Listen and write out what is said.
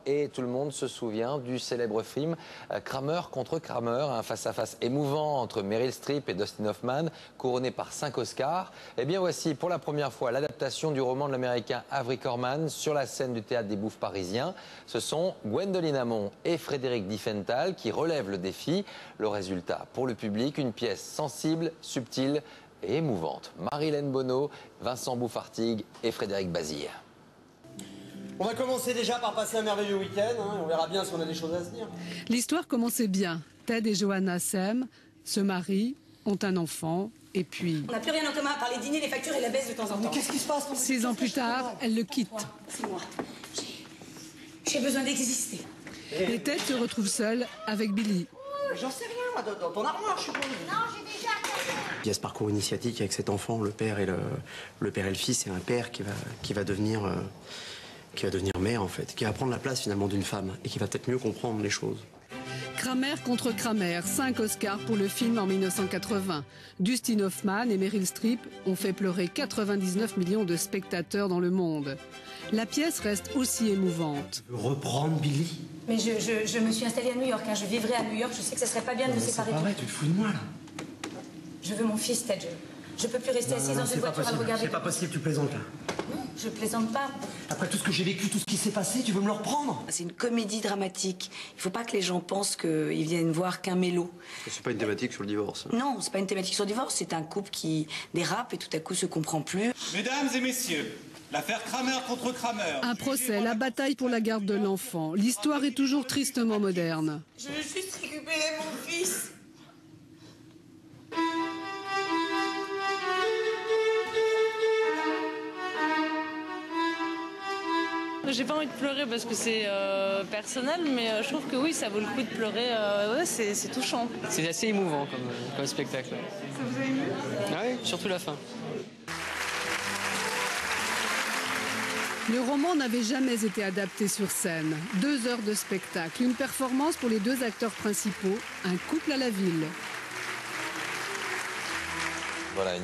et tout le monde se souvient du célèbre film Kramer contre Kramer, un face-à-face émouvant entre Meryl Streep et Dustin Hoffman, couronné par 5 Oscars. Eh bien voici pour la première fois l'adaptation du roman de l'américain Avery Corman sur la scène du théâtre des Bouffes parisiens. Ce sont Gwendoline Amon et Frédéric Diffenthal qui relèvent le défi. Le résultat pour le public, une pièce sensible, subtile et émouvante. Marilène Bonneau, Vincent Bouffartigue et Frédéric Bazille. On va commencer déjà par passer un merveilleux week-end, hein, on verra bien si on a des choses à se dire. L'histoire commençait bien. Ted et Johanna s'aiment, se marient, ont un enfant, et puis... On n'a plus rien en commun, à part les dîners, les factures et la baisse de temps en temps. Mais qu'est-ce qui se passe? 6 ans plus tard, elle le quitte. C'est moi. J'ai besoin d'exister. Et Ted se retrouve seul avec Billy. J'en sais rien, moi, dans ton armoire, je suppose. Non, j'ai déjà regardé. Il y a ce parcours initiatique avec cet enfant, le père et le fils, et un père qui va devenir mère en fait, qui va prendre la place finalement d'une femme et qui va peut-être mieux comprendre les choses. Kramer contre Kramer, 5 Oscars pour le film en 1980. Dustin Hoffman et Meryl Streep ont fait pleurer 99 millions de spectateurs dans le monde. La pièce reste aussi émouvante. Tu veux reprendre Billy? Mais je me suis installée à New York, hein. Je vivrai à New York, je sais que ça serait pas bien de nous séparer. C'est pas vrai, tu te fous de moi là. Je veux mon fils, Ted. Je peux plus rester assise dans cette voiture à le regarder. C'est pas possible, tu plaisantes là. Non, je plaisante pas. Après tout ce que j'ai vécu, tout ce qui s'est passé, tu veux me le reprendre? C'est une comédie dramatique. Il ne faut pas que les gens pensent qu'ils viennent voir qu'un mélo. C'est pas une thématique sur le divorce. Non, c'est pas une thématique sur le divorce. C'est un couple qui dérape et tout à coup se comprend plus. Mesdames et messieurs, l'affaire Kramer contre Kramer. Un procès, la bataille pour la garde de l'enfant. L'histoire est toujours tristement moderne. Je veux juste récupérer mon fils. J'ai pas envie de pleurer parce que c'est personnel, mais je trouve que oui, ça vaut le coup de pleurer. Ouais, c'est touchant. C'est assez émouvant comme spectacle. Ça vous a ému? Ah oui, surtout la fin. Le roman n'avait jamais été adapté sur scène. 2 heures de spectacle, une performance pour les 2 acteurs principaux, un couple à la ville. Voilà, une